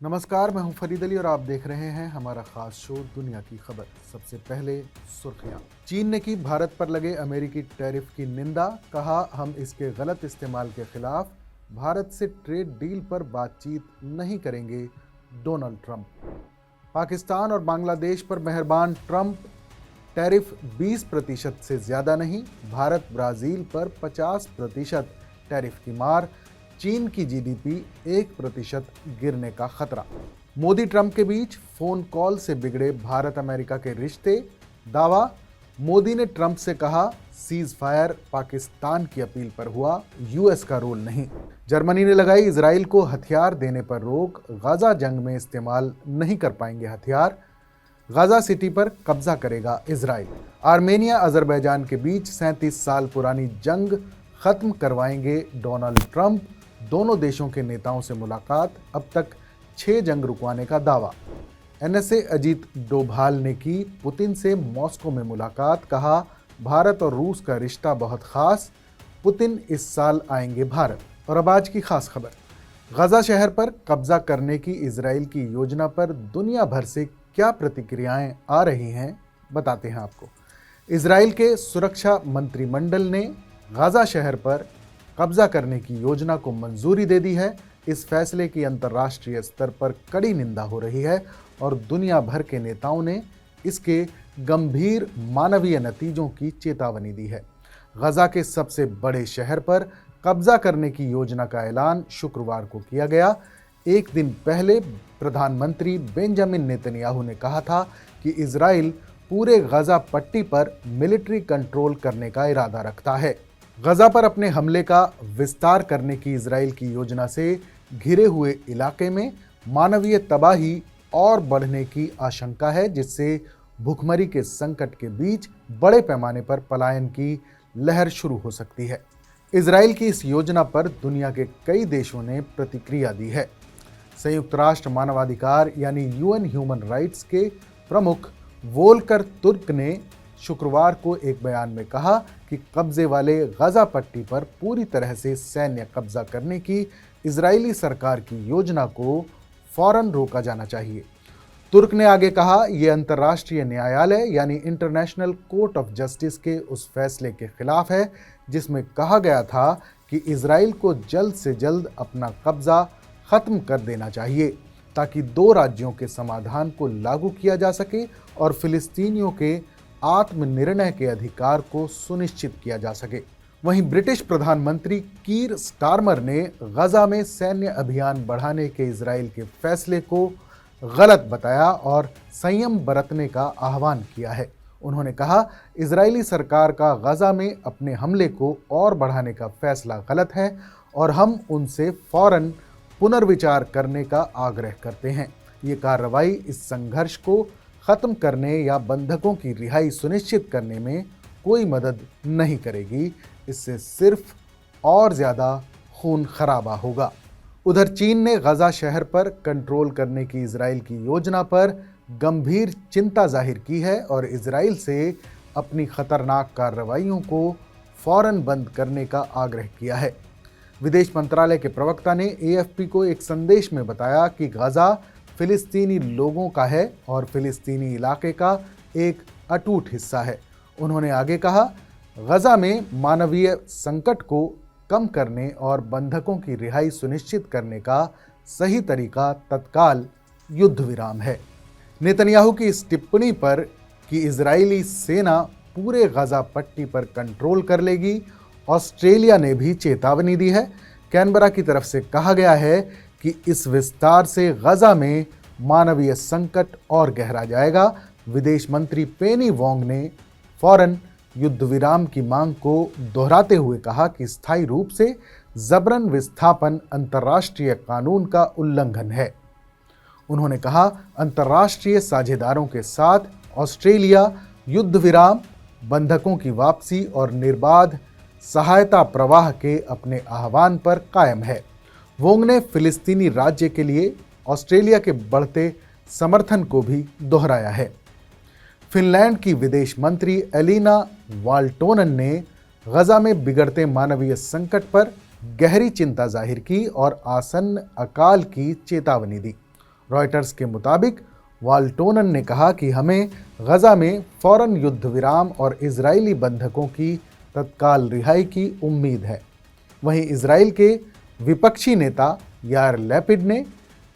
नमस्कार, मैं हूं फरीद अली और आप देख रहे हैं हमारा खास शो दुनिया की खबर। सबसे पहले सुर्खियां। चीन ने की भारत पर लगे अमेरिकी टैरिफ की निंदा, कहा हम इसके गलत इस्तेमाल के खिलाफ भारत से ट्रेड डील पर बातचीत नहीं करेंगे, डोनाल्ड ट्रंप। पाकिस्तान और बांग्लादेश पर मेहरबान ट्रंप, टैरिफ 20% से ज्यादा नहीं, भारत ब्राजील पर 50% टैरिफ की मार, चीन की जीडीपी 1% गिरने का खतरा। मोदी ट्रंप के बीच फोन कॉल से बिगड़े भारत अमेरिका के रिश्ते, दावा मोदी ने ट्रंप से कहा सीज फायर पाकिस्तान की अपील पर हुआ, यूएस का रोल नहीं। जर्मनी ने लगाई इजराइल को हथियार देने पर रोक, गाजा जंग में इस्तेमाल नहीं कर पाएंगे हथियार, गाजा सिटी पर कब्जा करेगा इजराइल। आर्मेनिया अजरबैजान के बीच 37 साल पुरानी जंग खत्म करवाएंगे डोनाल्ड ट्रंप, दोनों देशों के नेताओं से मुलाकात, अब तक 6 जंग रुकवाने का दावा। एनएसए अजीत डोभाल ने की पुतिन से मॉस्को में मुलाकात, कहा भारत और रूस का रिश्ता बहुत खास, पुतिन इस साल आएंगे भारत। और अब आज की खास खबर, गाजा शहर पर कब्जा करने की इजराइल की योजना पर दुनिया भर से क्या प्रतिक्रियाएं आ रही हैं, बताते हैं आपको। इजराइल के सुरक्षा मंत्रिमंडल ने गाजा शहर पर कब्जा करने की योजना को मंजूरी दे दी है। इस फैसले की अंतर्राष्ट्रीय स्तर पर कड़ी निंदा हो रही है और दुनिया भर के नेताओं ने इसके गंभीर मानवीय नतीजों की चेतावनी दी है। गाजा के सबसे बड़े शहर पर कब्जा करने की योजना का ऐलान शुक्रवार को किया गया। एक दिन पहले प्रधानमंत्री बेंजामिन नेतन्याहू ने कहा था कि इजराइल पूरे गाजा पट्टी पर मिलिट्री कंट्रोल करने का इरादा रखता है। गाजा पर अपने हमले का विस्तार करने की इजराइल की योजना से घिरे हुए इलाके में मानवीय तबाही और बढ़ने की आशंका है, जिससे भूखमरी के संकट के बीच बड़े पैमाने पर पलायन की लहर शुरू हो सकती है। इजराइल की इस योजना पर दुनिया के कई देशों ने प्रतिक्रिया दी है। संयुक्त राष्ट्र मानवाधिकार यानी यूएन ह्यूमन राइट्स के प्रमुख वोल्कर तुर्क ने शुक्रवार को एक बयान में कहा कि कब्जे वाले गाजा पट्टी पर पूरी तरह से सैन्य कब्जा करने की इजरायली सरकार की योजना को फौरन रोका जाना चाहिए। तुर्क ने आगे कहा, यह अंतर्राष्ट्रीय न्यायालय यानी इंटरनेशनल कोर्ट ऑफ जस्टिस के उस फैसले के खिलाफ है जिसमें कहा गया था कि इजराइल को जल्द से जल्द अपना कब्जा खत्म कर देना चाहिए ताकि 2 राज्यों के समाधान को लागू किया जा सके और फिलिस्तीनियों के आत्मनिर्णय के अधिकार को सुनिश्चित किया जा सके। वहीं ब्रिटिश प्रधानमंत्री कीर स्टारमर ने गाजा में सैन्य अभियान बढ़ाने के इजराइल के फैसले को गलत बताया और संयम बरतने का आह्वान किया है। उन्होंने कहा, इजरायली सरकार का गाजा में अपने हमले को और बढ़ाने का फैसला गलत है और हम उनसे फौरन पुनर्विचार करने का आग्रह करते हैं। ये कार्रवाई इस संघर्ष को खत्म करने या बंधकों की रिहाई सुनिश्चित करने में कोई मदद नहीं करेगी, इससे सिर्फ और ज़्यादा खून खराबा होगा। उधर चीन ने गाजा शहर पर कंट्रोल करने की इजराइल की योजना पर गंभीर चिंता जाहिर की है और इजराइल से अपनी खतरनाक कार्रवाइयों को फौरन बंद करने का आग्रह किया है। विदेश मंत्रालय के प्रवक्ता ने एएफपी को एक संदेश में बताया कि गाजा फिलिस्तीनी लोगों का है और फिलिस्तीनी इलाके का एक अटूट हिस्सा है। उन्होंने आगे कहा, गाजा में मानवीय संकट को कम करने और बंधकों की रिहाई सुनिश्चित करने का सही तरीका तत्काल युद्ध विराम है। नेतन्याहू की इस टिप्पणी पर कि इजरायली सेना पूरे गाजा पट्टी पर कंट्रोल कर लेगी, ऑस्ट्रेलिया ने भी चेतावनी दी है। कैनबरा की तरफ से कहा गया है कि इस विस्तार से गाजा में मानवीय संकट और गहरा जाएगा। विदेश मंत्री पेनी वोंग ने फौरन युद्ध विराम की मांग को दोहराते हुए कहा कि स्थायी रूप से जबरन विस्थापन अंतर्राष्ट्रीय कानून का उल्लंघन है। उन्होंने कहा, अंतर्राष्ट्रीय साझेदारों के साथ ऑस्ट्रेलिया युद्ध विराम, बंधकों की वापसी और निर्बाध सहायता प्रवाह के अपने आह्वान पर कायम है। वोंग ने फिलिस्तीनी राज्य के लिए ऑस्ट्रेलिया के बढ़ते समर्थन को भी दोहराया है। फिनलैंड की विदेश मंत्री एलिना वाल्टोनन ने गाजा में बिगड़ते मानवीय संकट पर गहरी चिंता जाहिर की और आसन्न अकाल की चेतावनी दी। रॉयटर्स के मुताबिक वाल्टोनन ने कहा कि हमें गजा में फौरन युद्ध विराम और इजरायली बंधकों की तत्काल रिहाई की उम्मीद है। वहीं इजराइल के विपक्षी नेता यार लैपिड ने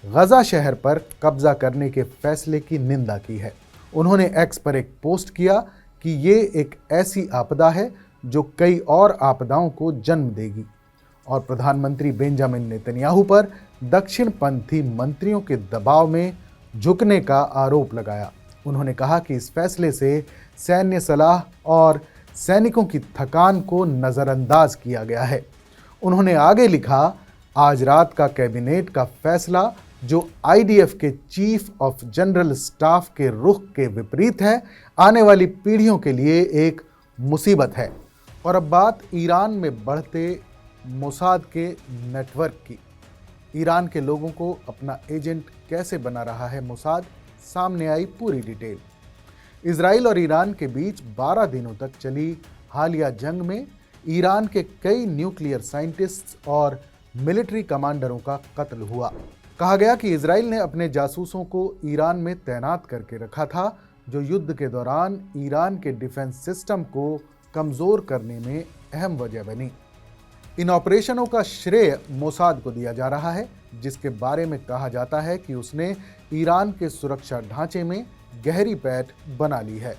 गजा शहर पर कब्जा करने के फैसले की निंदा की है। उन्होंने एक्स पर एक पोस्ट किया कि ये एक ऐसी आपदा है जो कई और आपदाओं को जन्म देगी, और प्रधानमंत्री बेंजामिन नेतन्याहू पर दक्षिणपंथी मंत्रियों के दबाव में झुकने का आरोप लगाया। उन्होंने कहा कि इस फैसले से सैन्य सलाह और सैनिकों की थकान को नज़रअंदाज किया गया है। उन्होंने आगे लिखा, आज रात का कैबिनेट का फैसला जो आईडीएफ के चीफ ऑफ जनरल स्टाफ के रुख के विपरीत है, आने वाली पीढ़ियों के लिए एक मुसीबत है। और अब बात ईरान में बढ़ते मोसाद के नेटवर्क की। ईरान के लोगों को अपना एजेंट कैसे बना रहा है मोसाद, सामने आई पूरी डिटेल। इजराइल और ईरान के बीच 12 दिनों तक चली हालिया जंग में ईरान के कई न्यूक्लियर साइंटिस्ट्स और मिलिट्री कमांडरों का कत्ल हुआ। कहा गया कि इजराइल ने अपने जासूसों को ईरान में तैनात करके रखा था, जो युद्ध के दौरान ईरान के डिफेंस सिस्टम को कमज़ोर करने में अहम वजह बनी। इन ऑपरेशनों का श्रेय मोसाद को दिया जा रहा है, जिसके बारे में कहा जाता है कि उसने ईरान के सुरक्षा ढांचे में गहरी पैठ बना ली है।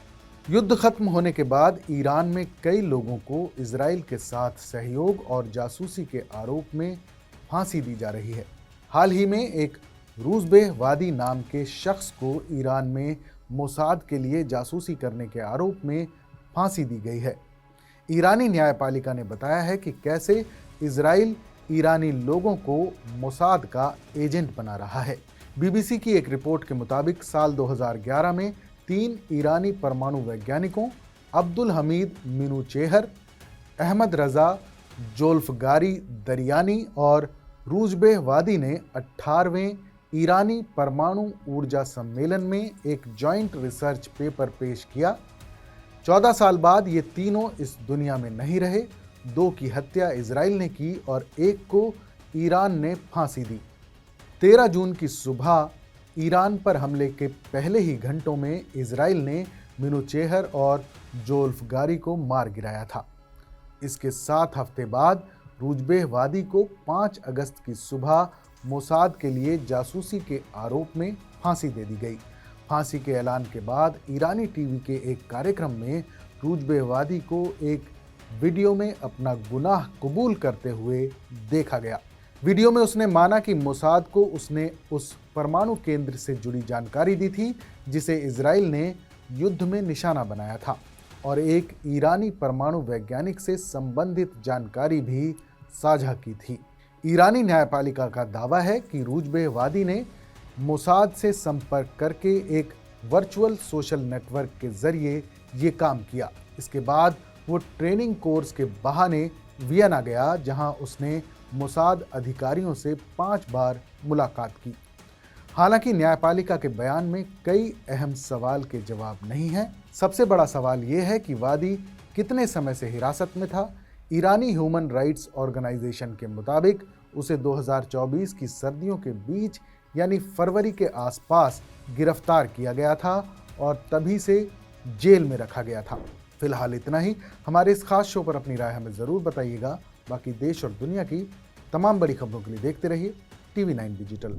युद्ध खत्म होने के बाद ईरान में कई लोगों को इजराइल के साथ सहयोग और जासूसी के आरोप में फांसी दी जा रही है। हाल ही में एक रूज़बेहवादी नाम के शख्स को ईरान में मोसाद के लिए जासूसी करने के आरोप में फांसी दी गई है। ईरानी न्यायपालिका ने बताया है कि कैसे इजराइल ईरानी लोगों को मोसाद का एजेंट बना रहा है। बीबीसी की एक रिपोर्ट के मुताबिक साल 2011 में 3 ईरानी परमाणु वैज्ञानिकों अब्दुल हमीद मिनूचेहर, अहमद रजा जोल्फगारी दरियानी और रूज़बेहवादी ने 18वें ईरानी परमाणु ऊर्जा सम्मेलन में एक जॉइंट रिसर्च पेपर पेश किया। 14 साल बाद ये तीनों इस दुनिया में नहीं रहे। 2 की हत्या इजराइल ने की और 1 को ईरान ने फांसी दी। 13 जून की सुबह ईरान पर हमले के पहले ही घंटों में इजराइल ने मिनूचेहर और जोल्फगारी को मार गिराया था। इसके 7 हफ्ते बाद रूज़बेहवादी को 5 अगस्त की सुबह मोसाद के लिए जासूसी के आरोप में फांसी दे दी गई। फांसी के ऐलान के बाद ईरानी टीवी के एक कार्यक्रम में रूज़बेहवादी को एक वीडियो में अपना गुनाह कबूल करते हुए देखा गया। वीडियो में उसने माना कि मोसाद को उसने उस परमाणु केंद्र से जुड़ी जानकारी दी थी जिसे इजराइल ने युद्ध में निशाना बनाया था, और एक ईरानी परमाणु वैज्ञानिक से संबंधित जानकारी भी साझा की थी। ईरानी न्यायपालिका का दावा है कि रूज़बेहवादी ने मोसाद से संपर्क करके एक वर्चुअल सोशल नेटवर्क के जरिए ये काम किया। इसके बाद वो ट्रेनिंग कोर्स के बहाने वियना गया, जहां उसने मोसाद अधिकारियों से 5 बार मुलाकात की। हालांकि न्यायपालिका के बयान में कई अहम सवाल के जवाब नहीं हैं। सबसे बड़ा सवाल ये है कि वादी कितने समय से हिरासत में था। ईरानी ह्यूमन राइट्स ऑर्गेनाइजेशन के मुताबिक उसे 2024 की सर्दियों के बीच यानी फरवरी के आसपास गिरफ्तार किया गया था और तभी से जेल में रखा गया था। फिलहाल इतना ही। हमारे इस खास शो पर अपनी राय हमें ज़रूर बताइएगा। बाकी देश और दुनिया की तमाम बड़ी खबरों के लिए देखते रहिए TV9 डिजिटल।